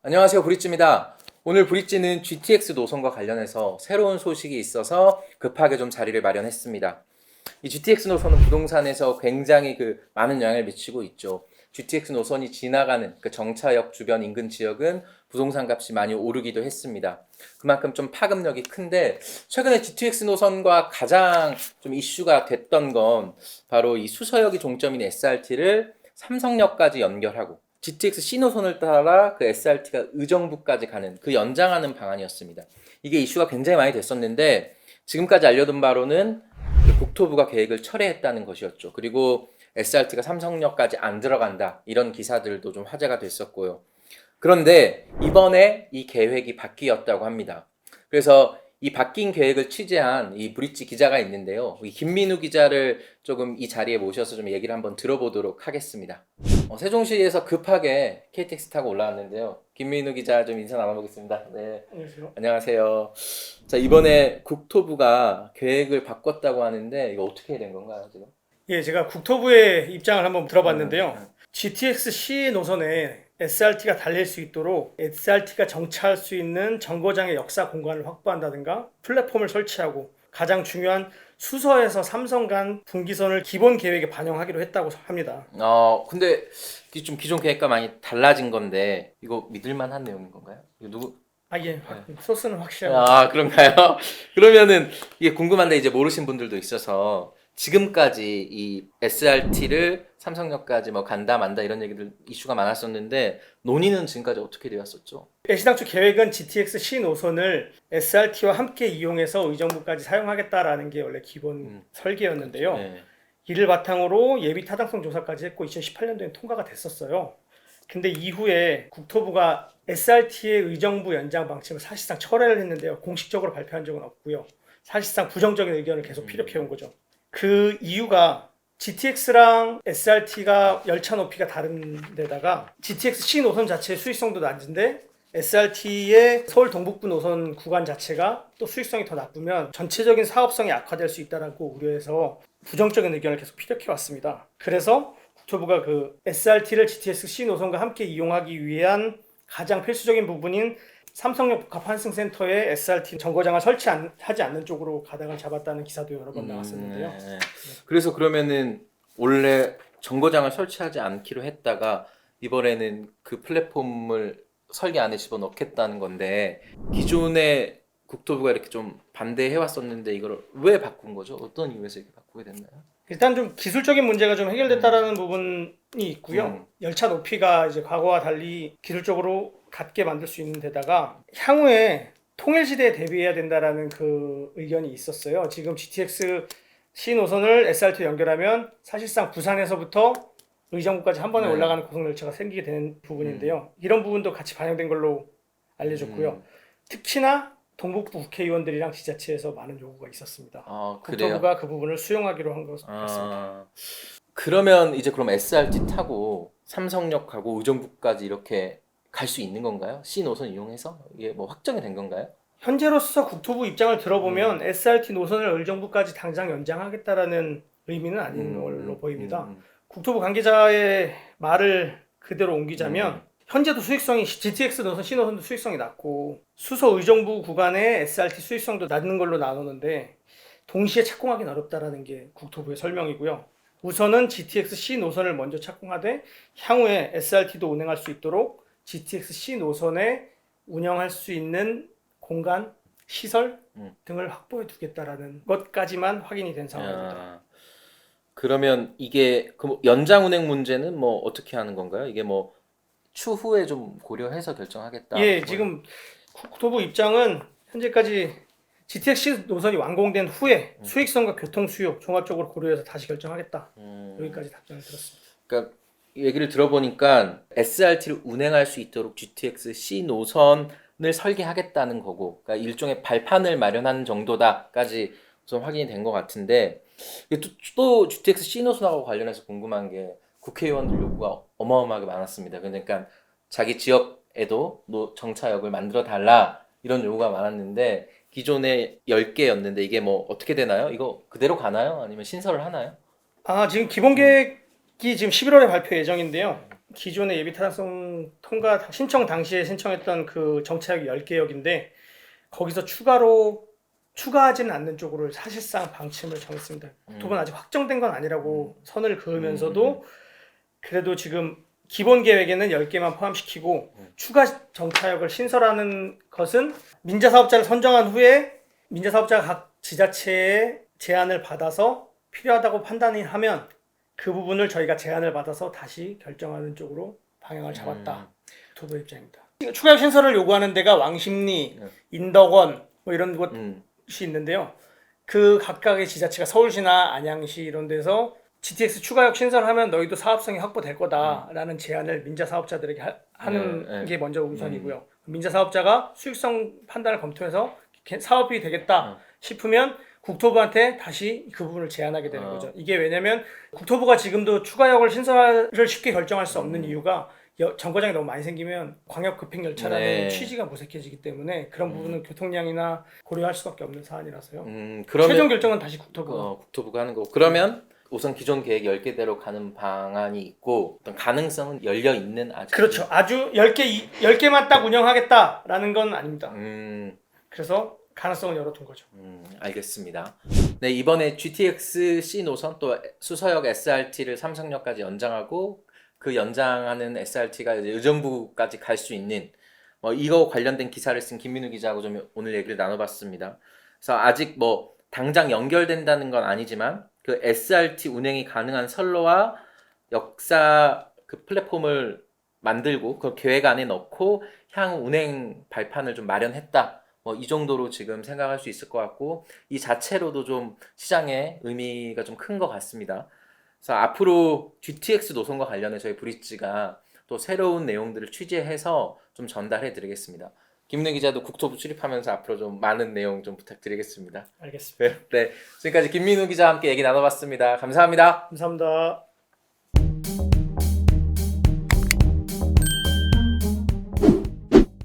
안녕하세요, 브릿지입니다. 오늘 브릿지는 GTX 노선과 관련해서 새로운 소식이 있어서 급하게 좀 자리를 마련했습니다. 이 GTX 노선은 부동산에서 굉장히 많은 영향을 미치고 있죠. GTX 노선이 지나가는 그 정차역 주변 인근 지역은 부동산 값이 많이 오르기도 했습니다. 그만큼 좀 파급력이 큰데, 최근에 GTX 노선과 가장 좀 이슈가 됐던 건 바로 이 수서역이 종점인 SRT를 삼성역까지 연결하고 GTX C 노선을 따라 그 SRT가 의정부까지 가는 그 연장하는 방안이었습니다. 이게 이슈가 굉장히 많이 됐었는데, 지금까지 알려둔 바로는 국토부가 계획을 철회했다는 것이었죠. 그리고 SRT가 삼성역까지 안 들어간다, 이런 기사들도 좀 화제가 됐었고요. 그런데 이번에 이 계획이 바뀌었다고 합니다. 그래서 이 바뀐 계획을 취재한 이 브릿지 기자가 있는데요. 이 김민우 기자를 조금 이 자리에 모셔서 좀 얘기를 한번 들어보도록 하겠습니다. 세종시에서 급하게 KTX 타고 올라왔는데요. 김민우 기자 좀 인사 나눠보겠습니다. 네. 안녕하세요. 안녕하세요. 자, 이번에 국토부가 계획을 바꿨다고 하는데 이거 어떻게 된 건가요, 지금? 예, 제가 국토부의 입장을 한번 들어봤는데요. GTX-C 노선에 SRT가 달릴 수 있도록 SRT가 정차할 수 있는 정거장의 역사 공간을 확보한다든가 플랫폼을 설치하고 가장 중요한 수서에서 삼성 간 분기선을 기본 계획에 반영하기로 했다고 합니다. 근데 이게 좀 기존 계획과 많이 달라진 건데 이거 믿을만한 내용인 건가요? 이거 누구? 예, 소스는 확실합니다. 그런가요? 그러면은 이게 궁금한데 이제 모르신 분들도 있어서 지금까지 이 SRT를 삼성역까지 뭐 간다 만다 이런 얘기들 이슈가 많았었는데 논의는 지금까지 어떻게 되었었죠? 애시당초 계획은 GTX-C 노선을 SRT와 함께 이용해서 의정부까지 사용하겠다라는 게 원래 기본 설계였는데요. 네. 이를 바탕으로 예비 타당성 조사까지 했고 2018년도에 통과가 됐었어요. 근데 이후에 국토부가 SRT의 의정부 연장 방침을 사실상 철회를 했는데요. 공식적으로 발표한 적은 없고요. 사실상 부정적인 의견을 계속 피력해온 거죠. 그 이유가 GTX랑 SRT가 열차 높이가 다른 데다가 GTX-C 노선 자체의 수익성도 낮은데 SRT의 서울 동북부 노선 구간 자체가 또 수익성이 더 나쁘면 전체적인 사업성이 악화될 수 있다라고 우려해서 부정적인 의견을 계속 피력해 왔습니다. 그래서 국토부가 그 SRT를 GTX-C 노선과 함께 이용하기 위한 가장 필수적인 부분인 삼성역 복합 환승센터에 SRT 정거장을 설치하지 않는 쪽으로 가닥을 잡았다는 기사도 여러 번 나왔었는데요. 네. 그래서 그러면은 원래 정거장을 설치하지 않기로 했다가 이번에는 그 플랫폼을 설계 안에 집어넣겠다는 건데, 기존에 국토부가 이렇게 좀 반대해 왔었는데 이걸 왜 바꾼 거죠? 어떤 이유에서 이렇게 바꾸게 됐나요? 일단 좀 기술적인 문제가 좀 해결됐다라는 부분이 있고요. 열차 높이가 이제 과거와 달리 기술적으로 갖게 만들 수 있는 데다가 향후에 통일시대에 대비해야 된다라는 그 의견이 있었어요. 지금 GTX C 노선을 SRT로 연결하면 사실상 부산에서부터 의정부까지 한 번에 올라가는 고속열차가 생기게 되는 부분인데요. 이런 부분도 같이 반영된 걸로 알려졌고요. 특히나 동북부 국회의원들이랑 지자체에서 많은 요구가 있었습니다. 그래요? 국토부가 그 부분을 수용하기로 한 것 같습니다. 그러면 이제 그럼 SRT 타고 삼성역 가고 의정부까지 이렇게 갈 수 있는 건가요? C 노선 이용해서? 이게 뭐 확정이 된 건가요? 현재로서 국토부 입장을 들어보면 SRT 노선을 의정부까지 당장 연장하겠다라는 의미는 아닌 걸로 보입니다. 국토부 관계자의 말을 그대로 옮기자면 현재도 수익성이 GTX 노선, C 노선도 수익성이 낮고 수서 의정부 구간의 SRT 수익성도 낮은 걸로 나누는데 동시에 착공하기는 어렵다라는 게 국토부의 설명이고요. 우선은 GTX C 노선을 먼저 착공하되 향후에 SRT도 운행할 수 있도록 GTX C 노선에 운영할 수 있는 공간, 시설 등을 확보해 두겠다라는 것까지만 확인이 된 상황입니다. 그러면 이게 그 연장 운행 문제는 뭐 어떻게 하는 건가요? 이게 뭐 추후에 좀 고려해서 결정하겠다. 지금 국토부 입장은 현재까지 GTX 노선이 완공된 후에 수익성과 교통 수요 종합적으로 고려해서 다시 결정하겠다. 여기까지 답변을 들었습니다. 그러니까 얘기를 들어보니까 SRT를 운행할 수 있도록 GTX C 노선을 설계하겠다는 거고, 그러니까 일종의 발판을 마련하는 정도다까지 좀 확인이 된 것 같은데, 또 GTX C 노선하고 관련해서 궁금한 게 국회의원들 요구가 어마어마하게 많았습니다. 그러니까 자기 지역에도 정차역을 만들어 달라 이런 요구가 많았는데, 기존에 10개였는데 이게 뭐 어떻게 되나요? 이거 그대로 가나요? 아니면 신설을 하나요? 지금 기본 계획이 지금 11월에 발표 예정인데요. 기존의 예비 타당성 통과 신청 당시에 신청했던 그 정차역이 10개역인데 거기서 추가하지는 않는 쪽으로 사실상 방침을 정했습니다. 국토부는 아직 확정된 건 아니라고 선을 그으면서도 그래도 지금 기본 계획에는 10개만 포함시키고 추가 정차역을 신설하는 것은 민자사업자를 선정한 후에 민자사업자가 각 지자체의 제안을 받아서 필요하다고 판단이 하면 그 부분을 저희가 제안을 받아서 다시 결정하는 쪽으로 방향을 잡았다. 국토부 입장입니다. 추가역 신설을 요구하는 데가 왕십리, 인덕원 뭐 이런 곳이 있는데요. 그 각각의 지자체가 서울시나 안양시 이런 데서 GTX 추가역 신설하면 너희도 사업성이 확보될 거다라는 제안을 민자 사업자들에게 하는 게 먼저 우선이고요. 민자 사업자가 수익성 판단을 검토해서 사업이 되겠다 싶으면 국토부한테 다시 그 부분을 제안하게 되는 거죠. 이게 왜냐면 국토부가 지금도 추가역을 신설을 쉽게 결정할 수 없는 이유가 정거장이 너무 많이 생기면 광역 급행열차라는 취지가 무색해지기 때문에 그런 부분은 교통량이나 고려할 수밖에 없는 사안이라서요. 그러면 최종 결정은 다시 국토부가 하는 거고. 그러면 우선 기존 계획 10개대로 가는 방안이 있고 어떤 가능성은 열려 있는 아직. 그렇죠. 아주 10개만 딱 운영하겠다라는 건 아닙니다. 그래서 가능성을 열어둔 거죠. 알겠습니다. 네, 이번에 GTX C 노선 또 수서역 SRT를 삼성역까지 연장하고 그 연장하는 SRT가 이제 의정부까지 갈 수 있는 뭐 이거 관련된 기사를 쓴 김민우 기자하고 좀 오늘 얘기를 나눠봤습니다. 그래서 아직 뭐 당장 연결된다는 건 아니지만 그 SRT 운행이 가능한 선로와 역사 그 플랫폼을 만들고 그 계획 안에 넣고 향후 운행 발판을 좀 마련했다. 뭐 이 정도로 지금 생각할 수 있을 것 같고 이 자체로도 좀 시장에 의미가 좀 큰 것 같습니다. 그래서 앞으로 GTX 노선과 관련해 저희 브릿지가 또 새로운 내용들을 취재해서 좀 전달해 드리겠습니다. 김민우 기자도 국토부 출입하면서 앞으로 좀 많은 내용 좀 부탁드리겠습니다. 알겠습니다. 네, 지금까지 김민우 기자와 함께 얘기 나눠봤습니다. 감사합니다. 감사합니다.